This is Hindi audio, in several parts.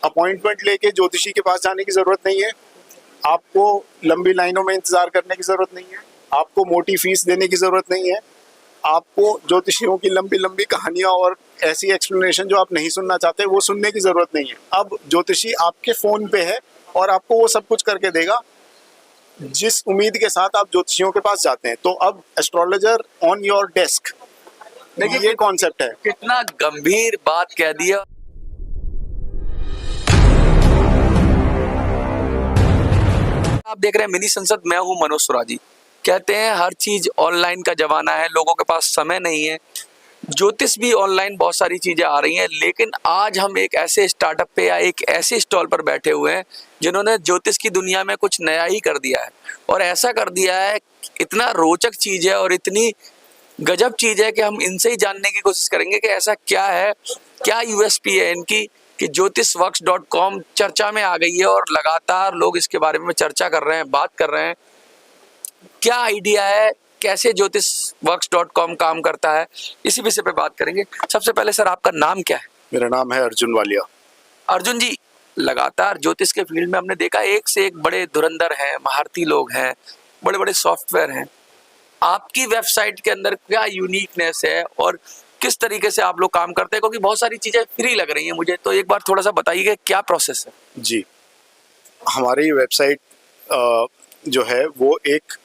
अपॉइंटमेंट लेके ज्योतिषी के पास जाने की ज़रूरत नहीं है, आपको लंबी लाइनों में इंतज़ार करने की ज़रूरत नहीं है, आपको मोटी फीस देने की ज़रूरत नहीं है, आपको ज्योतिषियों की लंबी लंबी कहानियाँ और ऐसी एक्सप्लेनेशन जो आप नहीं सुनना चाहते वो सुनने की ज़रूरत नहीं है। अब ज्योतिषी आपके फ़ोन पे है और आपको वो सब कुछ करके देगा जिस उम्मीद के साथ आप ज्योतिषियों के पास जाते हैं। तो अब एस्ट्रोलॉजर ऑन योर डेस्क, देखिए ये कॉन्सेप्ट है। कितना गंभीर बात कह दी है। आप देख रहे हैं मिनी संसद, मैं हूं मनोज सुराजी। कहते हैं हर चीज ऑनलाइन का जमाना है, लोगों के पास समय नहीं है। ज्योतिष भी ऑनलाइन बहुत सारी चीजें आ रही हैं, लेकिन आज हम एक ऐसे स्टार्टअप पे या एक ऐसे स्टॉल पर बैठे हुए हैं जिन्होंने ज्योतिष की दुनिया में कुछ नया ही कर दिया है। और ऐसा कर दिया है, इतना रोचक चीज है और इतनी गजब चीज है कि हम इनसे ही जानने की कोशिश करेंगे कि ऐसा क्या है, क्या यूएसपी है इनकी कि ज्योतिषवर्क्स.com चर्चा में आ गई है और लगातार लोग इसके बारे में चर्चा कर रहे हैं, बात कर रहे हैं। क्या आइडिया है, कैसे ज्योतिषवर्क्स.com काम करता है, इसी विषय पे बात करेंगे। सबसे पहले सर, आपका नाम क्या है? मेरा नाम है अर्जुन वालिया। अर्जुन जी, लगातार ज्योतिष के फील्ड में हमने देखा एक से एक बड़े धुरंधर हैं, महारथी लोग हैं, बड़े बड़े सॉफ्टवेयर हैं। आपकी वेबसाइट के अंदर क्या यूनिकनेस है और किस तरीके से आप लोग काम करते हैं? क्योंकि बहुत सारी चीजें फ्री लग रही हैं मुझे, तो एक बार थोड़ा सा बताइए कि क्या प्रोसेस है। जी, हमारी वेबसाइट जो है वो एक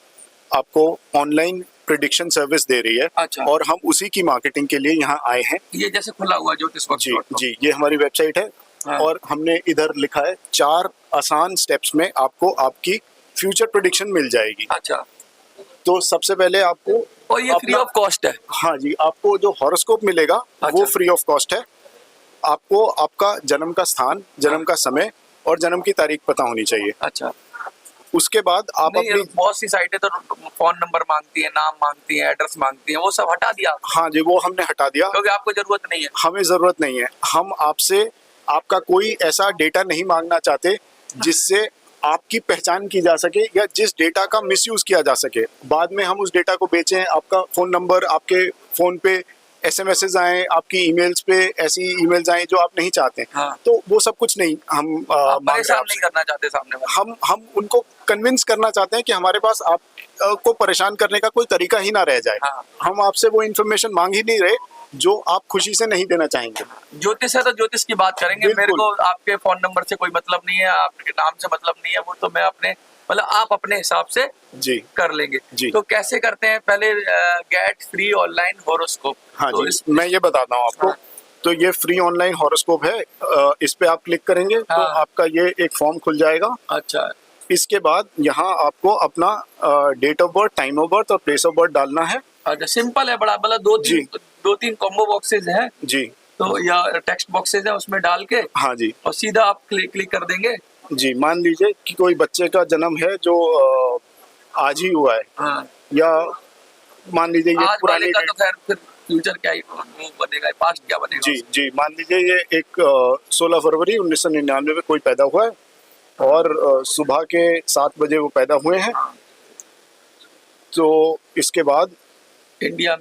आपको ऑनलाइन प्रेडिक्शन सर्विस दे रही है। अच्छा। और हम उसी की मार्केटिंग के लिए यहाँ आए हैं। ये जैसे खुला हुआ ज्योतिषवर्क्स.com। जी, ये हमारी वेबसाइट है। हाँ। और हमने इधर लिखा है 4 आसान स्टेप्स में आपको आपकी फ्यूचर प्रेडिक्शन मिल जाएगी। अच्छा। तो सबसे पहले आपको, और ये फ्री ऑफ कॉस्ट है? हाँ जी, आपको जो हॉरोस्कोप मिलेगा वो फ्री ऑफ कॉस्ट है। आपको आपका जन्म का स्थान, जन्म का समय और जन्म की तारीख पता होनी चाहिए। अच्छा। उसके बाद आप अपनी, बहुत सी साइटें तो फोन नंबर मांगती है, नाम मांगती है, एड्रेस मांगती है, वो सब हटा दिया? हाँ जी, वो हमने हटा दिया क्योंकि आपको जरूरत नहीं है। हमें जरूरत नहीं है। हम आपसे आपका कोई ऐसा डेटा नहीं मांगना चाहते जिससे आपकी पहचान की जा सके या जिस डेटा का मिसयूज किया जा सके। बाद में हम उस डेटा को बेचें, आपका फोन नंबर, आपके फोन पे एसएमएसेस आए, आपकी ईमेल्स पे ऐसी ईमेल्स आए जो आप नहीं चाहते। हाँ। तो वो सब कुछ नहीं हम परेशान नहीं करना चाहते सामने वाले। हम उनको कन्विंस करना चाहते हैं कि हमारे पास आप को परेशान करने का कोई तरीका ही ना रह जाए। हाँ। हम आपसे वो इन्फॉर्मेशन मांग ही नहीं रहे जो आप खुशी से नहीं देना चाहेंगे। ज्योतिष है तो ज्योतिष की बात करेंगे। मेरे को आपके फोन नंबर से कोई मतलब नहीं है, आपके नाम से मतलब नहीं है, वो तो मैं अपने मतलब आप अपने हिसाब से जी कर लेंगे। जी। तो कैसे करते हैं? पहले गेट फ्री ऑनलाइन हॉरोस्कोप। हाँ तो जी, मैं ये बताता हूँ आपको। हाँ। तो ये फ्री ऑनलाइन हॉरोस्कोप है। इस पे आप क्लिक करेंगे तो हाँ। आपका ये एक फॉर्म खुल जाएगा। अच्छा। इसके बाद यहाँ आपको अपना date of birth, time of birth और प्लेस ऑफ बर्थ डालना है। अच्छा, सिंपल है बड़ा, मतलब दो तीन कॉम्बो बॉक्सेस हैं जी। तो या टेक्स्ट बॉक्सेस हैं, उसमें डाल के हाँ जी। और सीधा आप क्लिक कर देंगे। जी, मान लीजिए कि कोई बच्चे का जन्म है जो आज ही हुआ है। हाँ। या मान लीजिए ये आज वाले पुरानी का तो खैर फिर फ्यूचर क्या ही वो बनेगा, पास्ट क्या बनेगा। जी जी, मान लीजिए ये एक 16 फरवरी 1999 में कोई पैदा हुआ है और सुबह के 7 बजे वो पैदा हुए हैं। तो इसके बाद इंडिया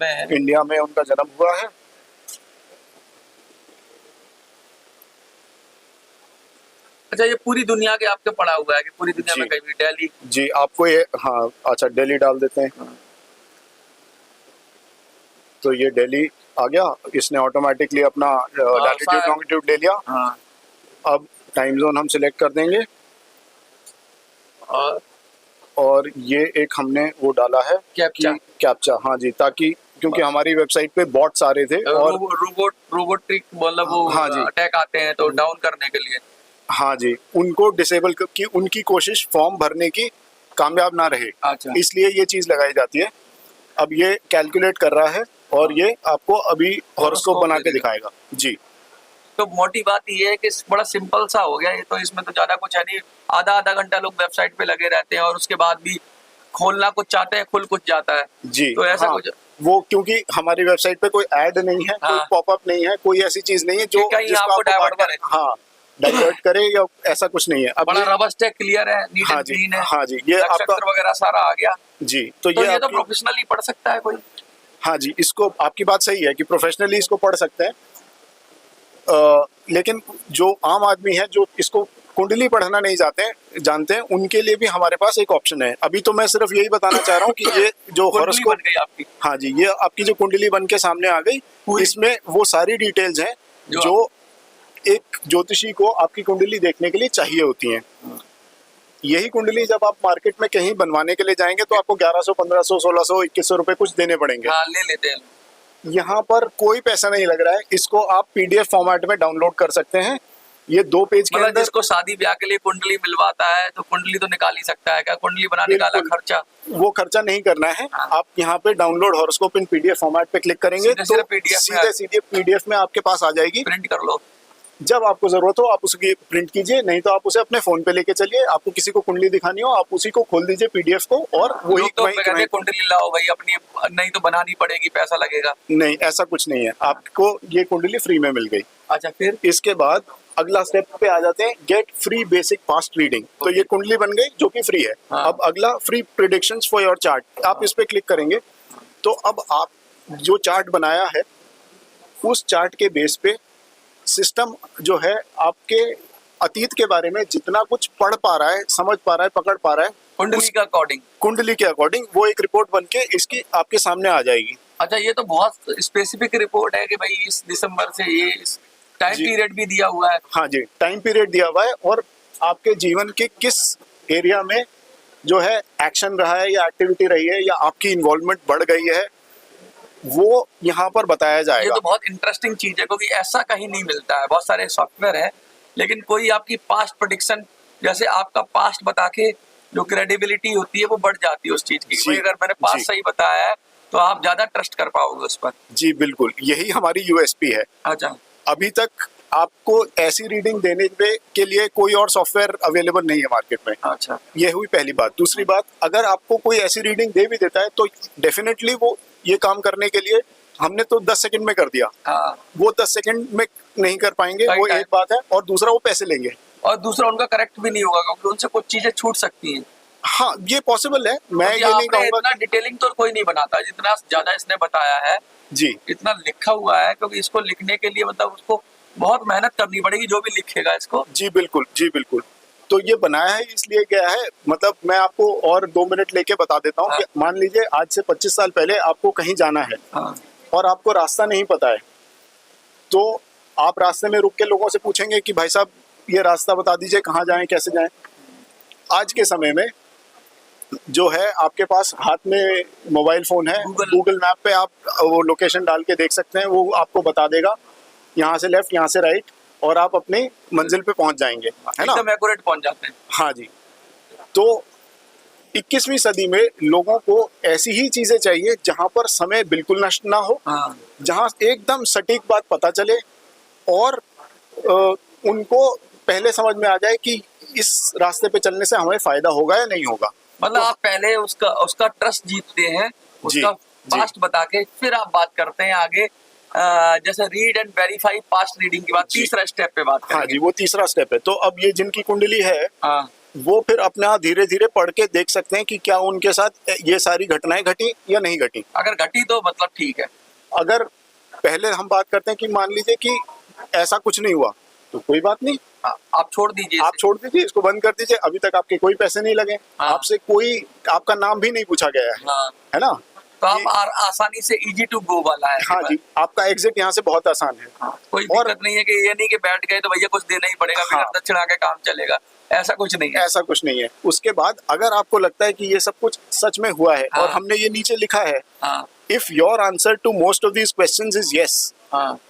में उनका जन्म हुआ है। अच्छा, ये पूरी दुनिया के आपके पड़ा हुआ है कि पूरी दुनिया में कहीं भी? दिल्ली? जी, आपको ये, हाँ अच्छा, दिल्ली डाल देते हैं। हाँ। तो ये दिल्ली आ गया, इसने ऑटोमेटिकली अपना लैटिट्यूड लॉन्गिट्यूड ले लिया। हाँ। अब टाइम जोन हम सिलेक्ट कर देंगे और ये एक हमने वो डाला है कैप्चा। हाँ जी, ताकि क्योंकि हमारी वेबसाइट पे बॉट्स आ रहे थे और रोबोटिक मतलब वो हाँ जी, अटैक आते हैं तो डाउन करने के लिए। हाँ जी, उनको डिसेबल की उनकी कोशिश फॉर्म भरने की कामयाब ना रहे। अच्छा। इसलिए ये चीज लगाई जाती है। अब ये कैलकुलेट कर रहा है और ये आपको अभी हॉरोस्कोप बना के दिखाएगा। जी। तो मोटी बात ये है कि बड़ा सिंपल सा हो गया ये, तो इसमें तो ज्यादा कुछ है नहीं। आधा घंटा लोग वेबसाइट पे लगे रहते हैं और उसके बाद भी खोलना कुछ चाहते हैं, खुल कुछ जाता है। जी। तो ऐसा हाँ, कुछ वो क्योंकि हमारी वेबसाइट पे कोई ऐड नहीं है। हाँ। कोई पॉपअप नहीं है, कोई ऐसी चीज नहीं है जो आपको डाइवर्ट करे। हाँ, डाइवर्ट करे या ऐसा कुछ नहीं है। अब बड़ा रबस्ट है, क्लियर है, नीट एंड क्लीन है। हाँ जी, ये आपका वगैरह सारा आ गया। जी। तो ये तो प्रोफेशनली पढ़ सकता है कोई? हाँ जी, इसको आपकी बात सही है कि प्रोफेशनली इसको पढ़ सकते हैं। लेकिन जो आम आदमी है जो इसको कुंडली पढ़ना नहीं जानते हैं उनके लिए भी हमारे पास एक ऑप्शन है। अभी तो मैं सिर्फ यही बताना चाह रहा हूँ कि ये जो कुंडली हॉरोस्कोप बन गई आपकी। हाँ जी, ये आपकी जो कुंडली बन के सामने आ गई, इसमें वो सारी डिटेल्स हैं जो एक ज्योतिषी को आपकी कुंडली देखने के लिए चाहिए होती हैं। यही कुंडली जब आप मार्केट में कहीं बनवाने के लिए जाएंगे तो आपको 1100, 1500, 1600, 2100 रुपए कुछ देने पड़ेंगे। हाँ, ले लेते हैं। यहाँ पर कोई पैसा नहीं लग रहा है, इसको आप पीडीएफ फॉर्मेट में डाउनलोड कर सकते हैं। ये 2 पेज के मतलब अंदर जिसको शादी ब्याह के लिए कुंडली मिलवाता है तो कुंडली तो निकाल ही सकता है क्या? कुंडली बनाने का अलग बिल्कुल। खर्चा? वो खर्चा नहीं करना है। आप यहाँ पे डाउनलोड हॉरोस्कोप इन पीडीएफ फॉर्मेट पे क्लिक करेंगे तो सीधे पीडीएफ में आपके पास आ जाएगी। प्रिंट कर लो। जब आपको जरूरत हो आप उसकी प्रिंट कीजिए, नहीं तो आप उसे अपने फोन पे लेके चलिए। आपको किसी को कुंडली दिखानी हो आप उसी को खोल दीजिए पीडीएफ को, और वही तो कहते हैं कुंडली लाओ भाई अपनी, नहीं तो बनानी पड़ेगी, पैसा लगेगा। नहीं, ऐसा कुछ नहीं है, आपको ये कुंडली फ्री में मिल गई। अच्छा, फिर इसके बाद अगला स्टेप पे आ जाते हैं, get free basic fast reading. तो ये कुंडली बन गई जो कि फ्री है। अब अगला free predictions for your chart, आप इस पे क्लिक करेंगे तो अब आप जो चार्ट बनाया है उस चार्ट के बेस पे सिस्टम जो है आपके अतीत के बारे में जितना कुछ पढ़ पा रहा है, समझ पा रहा है, पकड़ पा रहा है, कुंडली के अकॉर्डिंग, कुंडली के अकॉर्डिंग वो एक रिपोर्ट बन के इसकी आपके सामने आ जाएगी। अच्छा, ये तो बहुत स्पेसिफिक रिपोर्ट है कि भाई इस दिसंबर से ये टाइम पीरियड भी दिया हुआ है। हाँ जी, टाइम पीरियड दिया हुआ है और आपके जीवन के किस एरिया में जो है एक्शन रहा है या एक्टिविटी रही है या आपकी इन्वॉल्वमेंट बढ़ गई है वो यहाँ पर बताया जाएगा। ये तो बहुत इंटरेस्टिंग चीज है क्योंकि ऐसा कहीं नहीं मिलता है। बहुत सारे सॉफ्टवेयर है लेकिन कोई आपकी पास्ट प्रेडिक्शन, जैसे आपका पास्ट बता के जो क्रेडिबिलिटी होती है वो बढ़ जाती है उस चीज की। कोई अगर मैंने पास्ट सही बताया है तो आप ज्यादा ट्रस्ट कर पाओगे उस पर। जी बिल्कुल, यही हमारी यूएसपी है। अच्छा, अभी तक आपको ऐसी रीडिंग देने के लिए कोई और सॉफ्टवेयर अवेलेबल नहीं है मार्केट में। अच्छा, ये हुई पहली बात। दूसरी बात, अगर आपको कोई ऐसी रीडिंग दे भी देता है तो डेफिनेटली वो ये काम करने के लिए हमने तो 10 सेकंड में कर दिया। हाँ, वो 10 सेकंड में नहीं कर पाएंगे, वो एक बात है। और दूसरा, वो पैसे लेंगे और दूसरा उनका करेक्ट भी नहीं होगा क्योंकि उनसे कुछ चीजें छूट सकती हैं। हाँ, ये पॉसिबल है। मैं ये नहीं कहूँगा इतना डिटेलिंग तो कोई नहीं बनाता जितना ज्यादा इसने बताया है जी। इतना लिखा हुआ है क्योंकि इसको लिखने के लिए मतलब उसको बहुत मेहनत करनी पड़ेगी जो भी लिखेगा इसको। जी बिल्कुल, जी बिल्कुल। तो ये बनाया है इसलिए गया है, मतलब मैं आपको और 2 मिनट लेके बता देता हूँ। कि मान लीजिए आज से 25 साल पहले आपको कहीं जाना है और आपको रास्ता नहीं पता है, तो आप रास्ते में रुक के लोगों से पूछेंगे कि भाई साहब ये रास्ता बता दीजिए, कहाँ जाएं, कैसे जाएं। आज के समय में जो है आपके पास हाथ में मोबाइल फोन है, गूगल मैप पे आप वो लोकेशन डाल के देख सकते हैं, वो आपको बता देगा यहाँ से लेफ्ट, यहाँ से राइट, और आप अपनी मंजिल पे पहुंच जाएंगे, है ना? एकदम एक्यूरेट पहुंच जाते हैं। हाँ जी। तो 21वीं सदी में लोगों को ऐसी ही चीजें चाहिए जहां पर समय बिल्कुल नष्ट ना हो, जहां एकदम सटीक बात पता चले और उनको पहले समझ में आ जाए कि इस रास्ते पे चलने से हमें फायदा होगा या नहीं होगा। मतलब आप पहले उसका ट्रस्ट जीतते हैं, उसका पास्ट बता के फिर आप बात करते हैं आगे। जैसे read and verify past reading के बाद तीसरा स्टेप पे बात करेंगे। हाँ जी, वो तीसरा स्टेप है। तो अब ये जिनकी कुंडली है वो फिर अपना धीरे धीरे पढ़ के देख सकते हैं कि क्या उनके साथ ये सारी घटनाएं घटी या नहीं घटी। अगर घटी तो मतलब ठीक है। अगर पहले हम बात करते हैं कि मान लीजिए कि ऐसा कुछ नहीं हुआ तो कोई बात नहीं, आप छोड़ दीजिए, आप छोड़ दीजिए, इसको बंद कर दीजिए। अभी तक आपके कोई पैसे नहीं लगे, आपसे कोई आपका नाम भी नहीं पूछा गया है ना? तो आप आसानी से इजी टू गो वाला है। हाँ जी, आपका एग्जिट यहाँ से बहुत आसान है। कोई दिक्कत नहीं है कि ये नहीं कि बैठ गए तो भैया कुछ देना ही पड़ेगा, बिना दक्षिणा के काम चलेगा, ऐसा कुछ नहीं है। ऐसा कुछ नहीं है। उसके बाद अगर आपको लगता है कि ये सब कुछ सच में हुआ है और हमने ये नीचे लिखा है, if your answer to most of these questions is yes,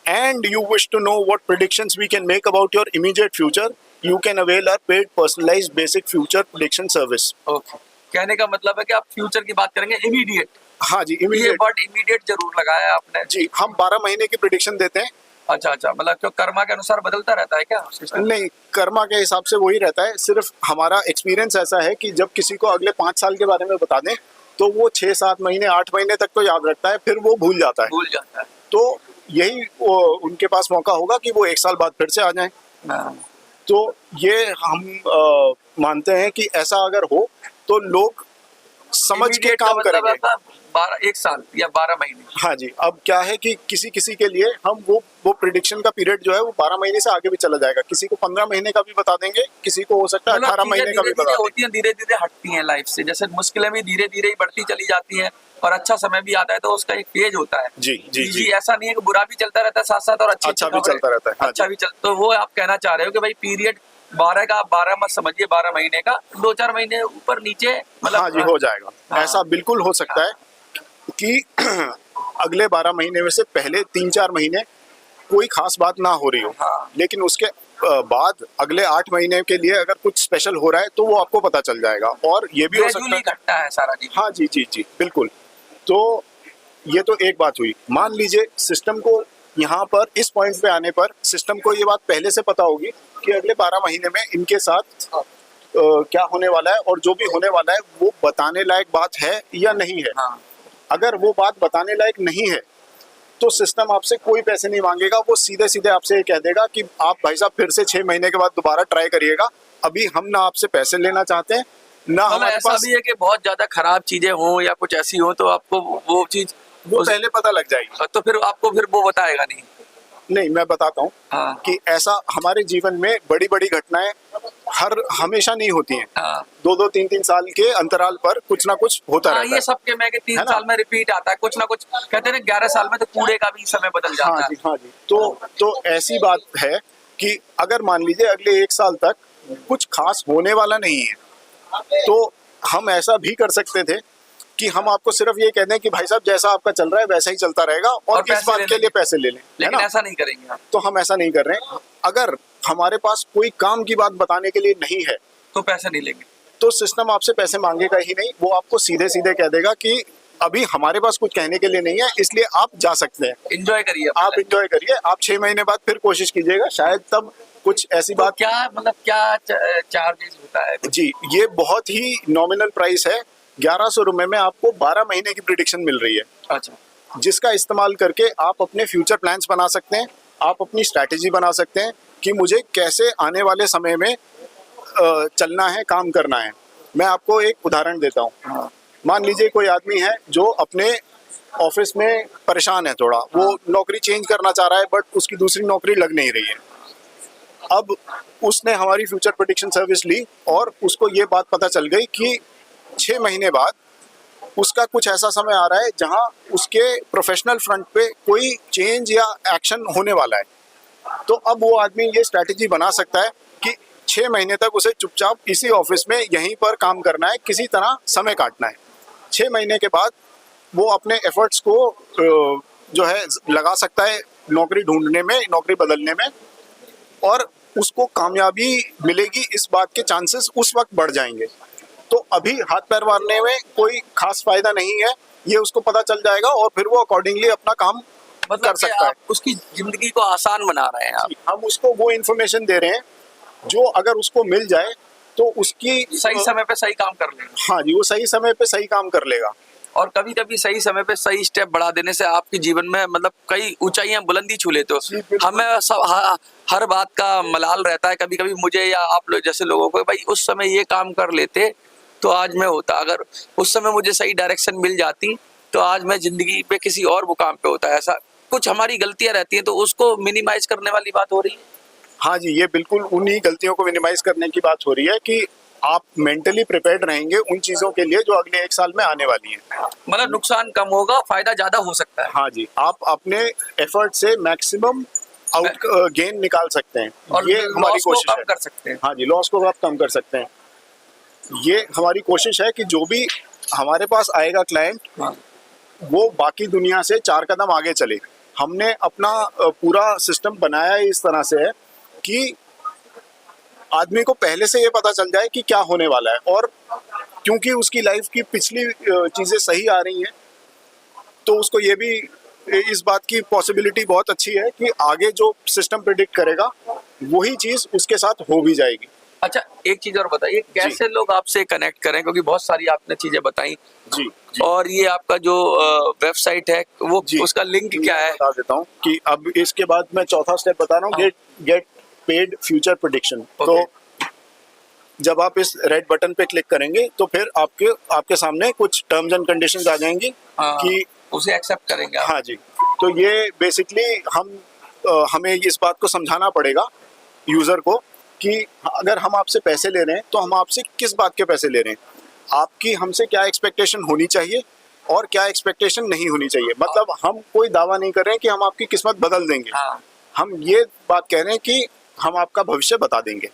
and you wish to know what predictions we can make about your immediate future, you can avail our paid personalized basic future prediction service. Okay. कहने का मतलब है कि आप फ्यूचर की बात करेंगे, इमीडिएट। हाँ जी, इमीडिएट। ये वर्ड इमीडिएट जरूर लगाया आपने जी। हम 12 महीने की प्रेडिक्शन देते हैं। अच्छा, मतलब जो कर्मा के अनुसार बदलता रहता है क्या? नहीं, कर्मा के हिसाब से वही रहता है। सिर्फ हमारा एक्सपीरियंस ऐसा है कि जब किसी को अगले 5 साल के बारे में बता दें तो वो 6-7 महीने 8 महीने तक तो याद रखता है, फिर वो भूल जाता है। तो यही उनके पास मौका होगा कि वो 1 साल बाद फिर से आ जाएं। तो ये हम मानते हैं कि ऐसा अगर हो तो लोग समझ के Immediate का काम मतलब करेंगे। आपका 1 साल या 12 महीने। हाँ जी, अब क्या है कि किसी किसी के लिए हम वो प्रिडिक्शन का पीरियड जो है वो 12 महीने से आगे भी चला जाएगा, किसी को 15 महीने का भी बता देंगे, किसी को हो सकता है मतलब 18 चीजें महीने का धीरे भी धीरे बता देंगे। होती हैं, धीरे धीरे हटती हैं लाइफ से, जैसे मुश्किलें भी धीरे धीरे ही बढ़ती चली जाती हैं और अच्छा समय भी आता है, तो उसका एक फेज होता है। जी जी जी, ऐसा नहीं है कि बुरा भी चलता रहता है साथ साथ और अच्छा भी चलता रहता है। हाँ अच्छा जी, भी चल, तो वो आप कहना चाह रहे हो कि भाई पीरियड 12 का, आप 12 मत समझिए, 12 महीने का 2-4 महीने ऊपर नीचे मतलब। हाँ जी, हो जाएगा। हाँ। ऐसा बिल्कुल हो सकता है कि अगले 12 महीने में से पहले 3-4 महीने कोई खास बात ना हो रही हो, हाँ। लेकिन उसके बाद अगले 8 महीने के लिए अगर कुछ स्पेशल हो रहा है तो वो आपको पता चल जाएगा। और ये भी हो सकता ग्रेजुअली है, घटता है सारा जी। हाँ जी जी जी, बिल्कुल। तो ये तो एक बात हुई। मान लीजिए सिस्टम को यहाँ पर इस पॉइंट पे आने पर सिस्टम को ये बात पहले से पता होगी कि अगले 12 महीने में इनके साथ क्या होने वाला है, और जो भी होने वाला है वो बताने लायक बात है या नहीं है। हाँ। अगर वो बात बताने लायक नहीं है तो सिस्टम आपसे कोई पैसे नहीं मांगेगा, वो सीधे सीधे आपसे ये कह देगा कि आप भाई साहब फिर से 6 महीने के बाद दोबारा ट्राई करिएगा, अभी हम ना आपसे पैसे लेना चाहते हैं ना मतलब हमारे ऐसा पास। भी है कि बहुत ज्यादा खराब चीजें हों या कुछ ऐसी हो तो आपको वो चीज वो पहले पता लग जाएगी। तो फिर आपको फिर वो बताएगा नहीं। नहीं, मैं बताता हूँ हाँ। कि ऐसा हमारे जीवन में बड़ी बड़ी घटनाएं हमेशा नहीं होती हैं। हाँ। 2-2, 3-3 साल के अंतराल पर कुछ ना कुछ होता हाँ, रहता ये है। सबके में कि 3 है ना? साल में रिपीट आता है कुछ ना कुछ, कहते हैं ना 11 साल में तो कूड़े का भी समय बदल हाँ जाता जी, है। हाँ जी। तो ऐसी बात है कि अगर मान लीजिए अगले 1 साल तक कुछ खास होने वाला नहीं है तो हम ऐसा भी कर सकते थे कि हम आपको सिर्फ ये कह दें कि भाई साहब जैसा आपका चल रहा है वैसा ही चलता रहेगा, और इस पैसे बात ले के लिए लेंगे। पैसे ले लें, है लेकिन ना? ऐसा नहीं करेंगे आप, तो हम ऐसा नहीं कर रहे हैं। अगर हमारे पास कोई काम की बात बताने के लिए नहीं है तो पैसे नहीं लेंगे। तो सिस्टम आपसे पैसे मांगेगा ही नहीं, वो आपको सीधे सीधे कह देगा कि अभी हमारे पास कुछ कहने के लिए नहीं है, इसलिए आप जा सकते हैं, एंजॉय करिए अपना आप life। इंजॉय करिए, आप 6 महीने बाद फिर कोशिश कीजिएगा, शायद तब कुछ ऐसी तो बात। क्या मतलब क्या चार्जेस होता है? जी, ये बहुत ही नॉमिनल प्राइस है। 1100 रुपए में आपको 12 महीने की प्रिडिक्शन मिल रही है, अच्छा। जिसका इस्तेमाल करके आप अपने फ्यूचर प्लान्स बना सकते हैं, आप अपनी स्ट्रैटेजी बना सकते हैं कि मुझे कैसे आने वाले समय में चलना है, काम करना है। मैं आपको एक उदाहरण देता हूँ। हाँ। मान लीजिए कोई आदमी है जो अपने ऑफिस में परेशान है थोड़ा, वो नौकरी चेंज करना चाह रहा है बट उसकी दूसरी नौकरी लग नहीं रही है। अब उसने हमारी फ्यूचर प्रेडिक्शन सर्विस ली और उसको ये बात पता चल गई कि 6 महीने बाद उसका कुछ ऐसा समय आ रहा है जहां उसके प्रोफेशनल फ्रंट पे कोई चेंज या एक्शन होने वाला है। तो अब वो आदमी ये स्ट्रैटेजी बना सकता है कि 6 महीने तक उसे चुपचाप इसी ऑफिस में यहीं पर काम करना है, किसी तरह समय काटना है। 6 महीने के बाद वो अपने एफर्ट्स को जो है लगा सकता है नौकरी ढूंढने में, नौकरी बदलने में, और उसको कामयाबी मिलेगी, इस बात के चांसेस उस वक्त बढ़ जाएंगे। तो अभी हाथ पैर मारने में कोई खास फायदा नहीं है, ये उसको पता चल जाएगा और फिर वो अकॉर्डिंगली अपना काम मतलब कर कि सकता है। आप उसकी जिंदगी को आसान बना रहे हैं आप। हम उसको वो इन्फॉर्मेशन दे रहे हैं जो अगर उसको मिल जाए तो उसकी सही समय पे सही काम कर लेंगे। हाँ जी, वो सही समय पे सही काम कर लेगा। और कभी कभी सही समय पे सही स्टेप बढ़ा देने से आपके जीवन में मतलब कई ऊंचाइयां बुलंदी छू लेते जी, हो। बिल्कुल। हमें सब हर बात का मलाल रहता है कभी कभी मुझे या आप लोग जैसे लोगों को, भाई उस समय ये काम कर लेते तो आज मैं होता, अगर उस समय मुझे सही डायरेक्शन मिल जाती तो आज मैं जिंदगी पे किसी और मुकाम पे होता। ऐसा कुछ हमारी गलतियां रहती हैं तो उसको मिनिमाइज करने वाली बात हो रही है। हाँ जी, ये बिल्कुल उन्हीं गलतियों को मिनिमाइज करने की बात हो रही है कि आप मेंटली प्रिपेयर्ड रहेंगे उन चीजों के लिए जो अगले 1 साल में आने वाली हैं। मतलब नुकसान कम होगा, फायदा ज्यादा हो सकता है। हाँ जी, आप अपने एफर्ट से मैक्सिमम आउट गेन निकाल सकते हैं, और ये हमारी लॉस को कोशिश कम है। कर सकते हैं। हाँ जी, लॉस को आप कम कर सकते हैं। ये हमारी कोशिश है कि जो भी हमारे पास आएगा क्लाइंट, हाँ। वो बाकी दुनिया से 4 कदम आगे चले। हमने अपना पूरा सिस्टम बनाया इस तरह से है कि आदमी को पहले से ये पता चल जाए कि क्या होने वाला है, और क्योंकि उसकी लाइफ की पिछली चीज़ें सही आ रही हैं तो उसको ये भी इस बात की पॉसिबिलिटी बहुत अच्छी है कि आगे जो सिस्टम प्रिडिक्ट करेगा वही चीज़ उसके साथ हो भी जाएगी। अच्छा, एक चीज और बताइए, कैसे लोग आपसे कनेक्ट करें, क्योंकि बहुत सारी आपने चीजें बताई। जी जी और ये आपका जो वेबसाइट है वो जी, उसका लिंक क्या है? बता देता हूँ कि अब इसके बाद मैं चौथा स्टेप बता रहा हूँ, हाँ। Get paid future prediction. तो Okay. जब आप इस रेड बटन पे क्लिक करेंगे तो फिर आपके सामने कुछ टर्म्स एंड कंडीशंस आ जाएंगी कि उसे एक्सेप्ट करेंगे आप। हाँ जी। तो ये बेसिकली हमें इस बात को समझाना पड़ेगा यूज़र को कि अगर हम आपसे पैसे ले रहे हैं तो हम आपसे किस बात के पैसे ले रहे हैं, आपकी हमसे क्या एक्सपेक्टेशन होनी चाहिए और क्या एक्सपेक्टेशन नहीं होनी चाहिए। मतलब हम कोई दावा नहीं कर रहे हैं कि हम आपकी किस्मत बदल देंगे, हम ये बात कह रहे हैं कि हम आपका भविष्य बता देंगे,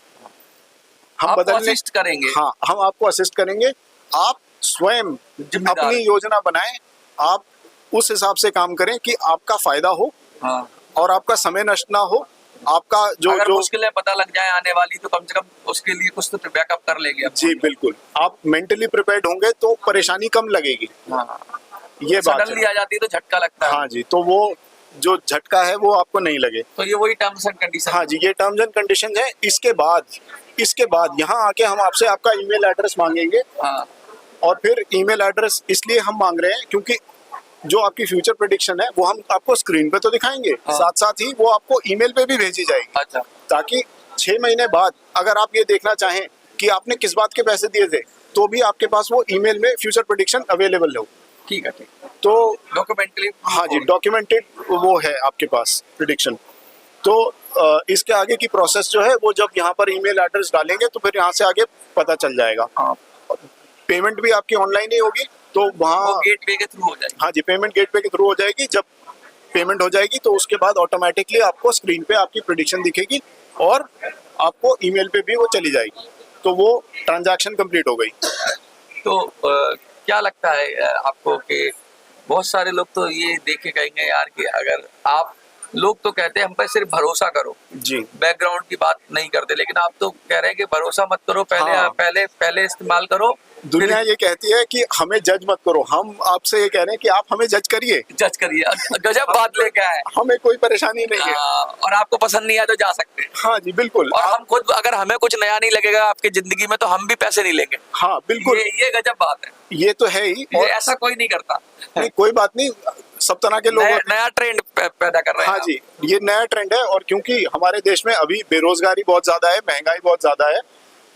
हम बदलने असिस्ट करेंगे। हाँ, हम आपको असिस्ट करेंगे। आप स्वयं अपनी योजना बनाएं, आप उस हिसाब से काम करें कि आपका फायदा हो और आपका समय नष्ट ना हो। आपका अगर मुश्किलें पता लग जाए आने वाली तो कम से कम उसके लिए कुछ तो बैकअप कर लेंगे। जी बिल्कुल, आप मेंटली प्रिपेयर्ड होंगे तो परेशानी कम लगेगी। ये बात सडनली आ जाती है तो झटका लगता है। हाँ जी, तो वो जो झटका है वो आपको नहीं लगे। तो ये वही टर्म्स एंड कंडीशन। हाँ जी, ये टर्म्स एंड कंडीशन है। इसके बाद यहाँ आके हम आपसे आपका ईमेल एड्रेस मांगेंगे। और फिर ईमेल एड्रेस इसलिए हम मांग रहे हैं क्योंकि जो आपकी फ्यूचर प्रेडिक्शन है वो हम आपको स्क्रीन पे तो दिखाएंगे, साथ साथ ही वो आपको ईमेल पे भी भेजी जाएगी। अच्छा। ताकि 6 महीने बाद अगर आप ये देखना चाहें कि आपने किस बात के पैसे दिए थे तो भी आपके पास वो ईमेल में फ्यूचर प्रेडिक्शन अवेलेबल हो। ठीक है। तो डॉक्यूमेंटली, हाँ जी, डॉक्यूमेंटेड वो है आपके पास प्रेडिक्शन। तो इसके आगे की प्रोसेस जो है वो जब यहाँ पर ईमेल एड्रेस डालेंगे तो फिर यहाँ से आगे पता चल जाएगा। पेमेंट भी आपकी ऑनलाइन ही होगी, तो वहाँ गेटवे के थ्रू हो जाएगी। हाँ जी, पेमेंट गेटवे के थ्रू हो जाएगी। जब पेमेंट हो जाएगी तो उसके बाद ऑटोमेटिकली आपको स्क्रीन पे आपकी प्रेडिक्शन दिखेगी और आपको ईमेल पे भी वो चली जाएगी। तो वो ट्रांजैक्शन कंप्लीट हो गई। तो क्या लगता है आपको कि बहुत सारे लोग तो ये देख के कहेंगे यार कि अगर आप लोग तो कहते हैं हम पे सिर्फ भरोसा करो जी, बैकग्राउंड की बात नहीं करते, लेकिन आप तो कह रहे हैं कि भरोसा मत करो, पहले हाँ। पहले इस्तेमाल करो। दुनिया ये कहती है कि हमें जज मत करो, हम आपसे ये कह रहे हैं कि आप हमें जज करिए। जज करिए। गजब बात लेके आए। हमें कोई परेशानी नहीं है। और आपको पसंद नहीं आया तो जा सकते हैं। हाँ जी बिल्कुल। और हम खुद अगर हमें कुछ नया नहीं लगेगा आपकी जिंदगी में तो हम भी पैसे नहीं लेंगे। हाँ बिल्कुल, ये गजब बात है। ये तो है ही। और ऐसा कोई नहीं करता। नहीं, कोई बात नहीं, सब तरह के लोग नया ट्रेंड पैदा कर रहे हैं। हाँ जी, ये नया ट्रेंड है। और क्योंकि हमारे देश में अभी बेरोजगारी बहुत ज्यादा है, महंगाई बहुत ज्यादा है,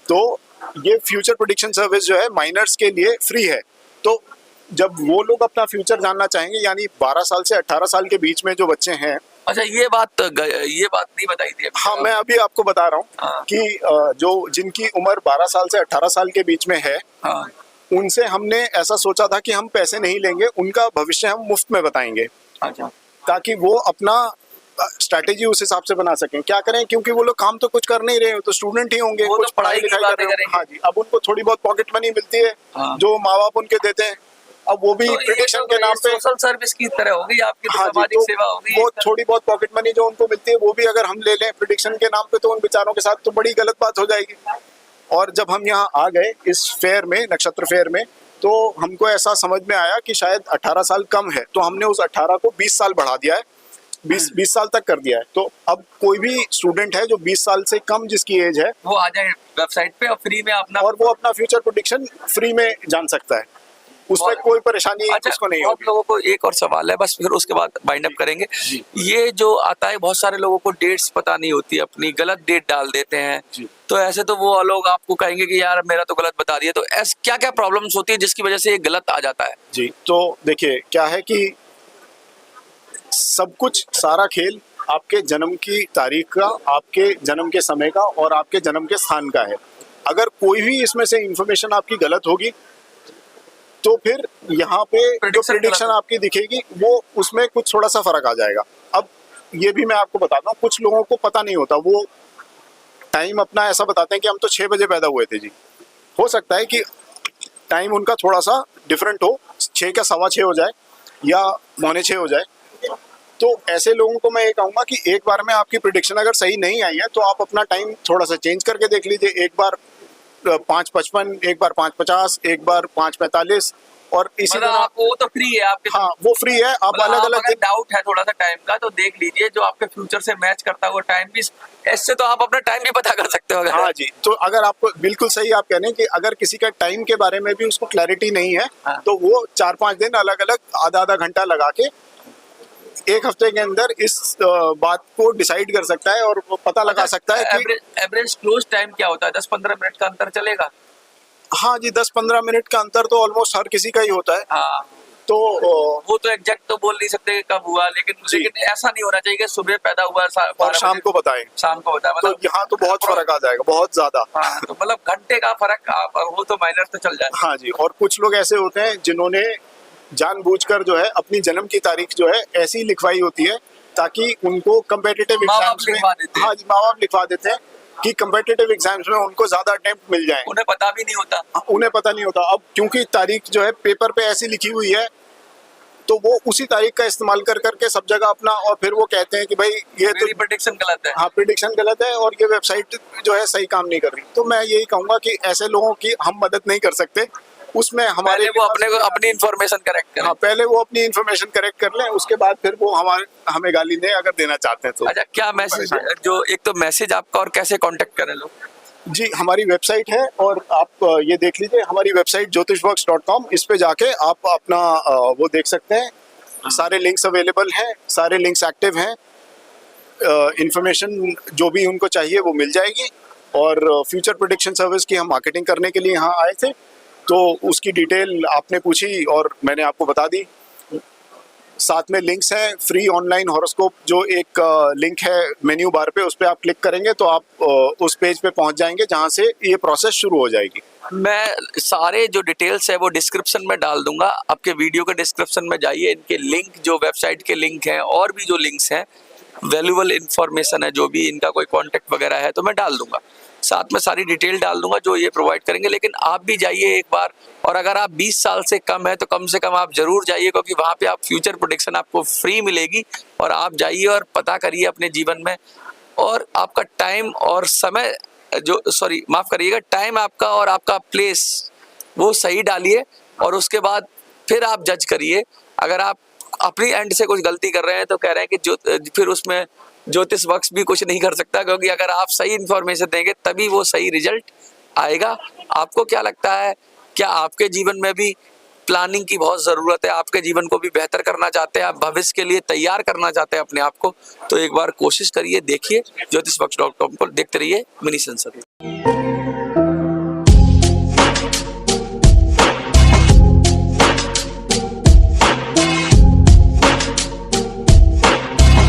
तो ये फ्यूचर प्रेडिक्शन सर्विस जो है माइनर्स के लिए फ्री है। तो जब वो लोग अपना फ्यूचर जानना चाहेंगे, यानी 12 साल से 18 साल के बीच में जो बच्चे हैं। अच्छा, ये बात नहीं बताई थी। हाँ, मैं अभी आपको बता रहा हूँ कि जो जिनकी उम्र 12 साल से 18 साल के बीच में है, उनसे हमने ऐसा सोचा था कि हम पैसे नहीं लेंगे, उनका भविष्य हम मुफ्त में बताएंगे। अच्छा। ताकि वो अपना स्ट्रैटेजी उस हिसाब से बना सकें। क्या करें, क्योंकि वो लोग काम तो कुछ कर नहीं रहे हो, तो स्टूडेंट ही होंगे, कुछ पढ़ाई लिखाई कर रहे हो। हाँ जी, अब उनको थोड़ी बहुत पॉकेट मनी मिलती है जो माँ बाप उनके देते हैं, अब वो भी प्रेडिक्शन के नाम पे सोशल सर्विस की तरह होगी आपकी। हाँ सामाजिक सेवा होगी। वो थोड़ी बहुत पॉकेट मनी जो उनको मिलती है वो भी अगर हम ले लें प्रेडिक्शन के नाम पे तो उन बेचारों के साथ तो बड़ी गलत बात हो जाएगी। और जब हम यहाँ आ गए इस फेयर में, नक्षत्र फेयर में, तो हमको ऐसा समझ में आया कि शायद 18 साल कम है, तो हमने उस 18 को 20 साल बढ़ा दिया है, 20 साल तक कर दिया है। तो अब कोई भी स्टूडेंट है जो 20 साल से कम जिसकी एज है, वो आ जाए वेबसाइट पे और फ्री में अपना, और वो अपना फ्यूचर प्रेडिक्शन फ्री में जान सकता है, उसमें कोई परेशानी उसको नहीं होगी। लोगों को एक और सवाल है, बस फिर उसके बाद बाइंड अप करेंगे। ये जो आता है, बहुत सारे लोगों को डेट्स पता नहीं होती, अपनी गलत डेट डाल देते हैं। तो ऐसे तो वो लोग आपको कहेंगे कि यार मेरा तो गलत बता दिया। तो ऐसे क्या क्या प्रॉब्लम्स होती है जिसकी वजह से ये गलत आ जाता है? जी, तो देखिए क्या है कि सब कुछ, सारा खेल आपके जन्म की तारीख का, आपके जन्म के समय का और आपके जन्म के स्थान का है। अगर कोई भी इसमें से इंफॉर्मेशन आपकी गलत होगी तो फिर यहाँ पे जो प्रेडिक्शन आपकी दिखेगी वो उसमें कुछ थोड़ा सा फर्क आ जाएगा। अब ये भी मैं आपको बताता हूँ, कुछ लोगों को पता नहीं होता, वो टाइम अपना ऐसा बताते हैं कि हम तो 6 बजे पैदा हुए थे जी। हो सकता है कि टाइम उनका थोड़ा सा डिफरेंट हो, 6 का 6:15 हो जाए या 5:45 हो जाए। तो ऐसे लोगों को मैं ये कहूँगा कि एक बार में आपकी प्रेडिक्शन अगर सही नहीं आई है तो आप अपना टाइम थोड़ा सा चेंज करके देख लीजिए। एक बार 5:55, एक बार 5:50, एक बार 5:45, और इसी तरह आपको वो तो फ्री है आपके। हाँ, वो फ्री है। आप अलग अलग डाउट है थोड़ा सा टाइम का तो देख लीजिए जो आपके फ्यूचर से मैच करता है वो टाइम भी, ऐसे तो आप अपना टाइम भी पता कर सकते हो। हाँ जी, तो अगर आपको बिल्कुल सही आप कह रहे हैं कि अगर किसी का टाइम के बारे में भी उसको क्लैरिटी नहीं है तो वो 4-5 दिन अलग अलग आधा घंटा लगा के एक हफ्ते के अंदर इस बात को डिसाइड कर सकता है और वो पता लगा सकता है कि एवरेज क्लोज टाइम क्या होता है? 10-15 मिनट का अंतर चलेगा? हाँ जी, 10-15 मिनट का अंतर तो ऑलमोस्ट हर किसी का ही होता है। हाँ, तो वो तो एग्जैक्ट तो बोल नहीं सकते कि कब हुआ, लेकिन ऐसा नहीं होना चाहिए कि सुबह पैदा हुआ और 12 शाम बजे, को बताएं, शाम को होता है, तो मतलब यहाँ तो बहुत फर्क आ जाएगा, बहुत ज्यादा। हाँ, तो मतलब घंटे का फर्क आप वो तो माइनर तो चल जाए। हाँ जी, और कुछ लोग ऐसे होते हैं जिन्होंने जानबूझकर जो है अपनी जन्म की तारीख जो है ऐसी लिखवाई होती है ताकि उनको कम्पिटिटिव माँ बाप एग्जाम्स में, लिखवा देते हैं। हाँ जी, माँ बाप लिखवा देते हैं कि कम्पिटिटिव एग्जाम्स में उनको ज्यादा अटेम्प्ट मिल जाए। उन्हें पता भी नहीं होता। उन्हें पता नहीं होता। अब क्योंकि तारीख जो है पेपर पे ऐसी लिखी हुई है, तो वो उसी तारीख का इस्तेमाल कर करके सब जगह अपना, और फिर वो कहते हैं कि भाई ये तो मेरी प्रेडिक्शन गलत है। हाँ, प्रिडिक्शन गलत है और ये वेबसाइट जो है सही काम नहीं कर रही। तो मैं यही कहूंगा कि ऐसे लोगों की हम मदद नहीं कर सकते, उसमें हमारे पहले वो अपने को अपनी इंफॉर्मेशन करेक्ट करें। हाँ, पहले वो अपनी इन्फॉर्मेशन करेक्ट कर लें, उसके बाद फिर वो हमें गाली दें अगर देना चाहते हैं तो। अच्छा, क्या मैसेज, जो एक तो मैसेज आपका, और कैसे कांटेक्ट करें लोग? जी, हमारी वेबसाइट है और आप ये देख लीजिए, हमारी वेबसाइट ज्योतिषवर्क्स.com, इस पे जाके आप अपना वो देख सकते हैं, सारे लिंक्स अवेलेबल हैं, सारे लिंक्स एक्टिव हैं, इंफॉर्मेशन जो भी उनको चाहिए वो मिल जाएगी। और फ्यूचर प्रेडिक्शन सर्विस की हम मार्केटिंग करने के लिए यहाँ आए थे, तो उसकी डिटेल आपने पूछी और मैंने आपको बता दी। साथ में लिंक्स हैं, फ्री ऑनलाइन हॉरोस्कोप जो एक लिंक है मेन्यू बार पे, उस पर आप क्लिक करेंगे तो आप उस पेज पे पहुंच जाएंगे जहां से ये प्रोसेस शुरू हो जाएगी। मैं सारे जो डिटेल्स है वो डिस्क्रिप्शन में डाल दूंगा, आपके वीडियो के डिस्क्रिप्शन में जाइए, इनके लिंक, जो वेबसाइट के लिंक हैं और भी जो लिंक्स हैं, वैल्यूएबल इंफॉर्मेशन है, जो भी इनका कोई कांटेक्ट वगैरह है तो मैं डाल दूंगा, साथ में सारी डिटेल डाल दूंगा जो ये प्रोवाइड करेंगे। लेकिन आप भी जाइए एक बार, और अगर आप 20 साल से कम है तो कम से कम आप जरूर जाइए, क्योंकि वहाँ पे आप फ्यूचर प्रेडिक्शन आपको फ्री मिलेगी। और आप जाइए और पता करिए अपने जीवन में, और आपका टाइम और समय जो, सॉरी माफ करिएगा, टाइम आपका और आपका प्लेस वो सही डालिए, और उसके बाद फिर आप जज करिए। अगर आप अपनी एंड से कुछ गलती कर रहे हैं तो कह रहे हैं कि फिर उसमें ज्योतिष वर्क्स भी कुछ नहीं कर सकता, क्योंकि अगर आप सही इन्फॉर्मेशन देंगे तभी वो सही रिजल्ट आएगा। आपको क्या लगता है, क्या आपके जीवन में भी प्लानिंग की बहुत ज़रूरत है? आपके जीवन को भी बेहतर करना चाहते हैं, आप भविष्य के लिए तैयार करना चाहते हैं अपने आप को, तो एक बार कोशिश करिए, देखिए ज्योतिषवर्क्स.com पर, देखते रहिए मिनी संसद।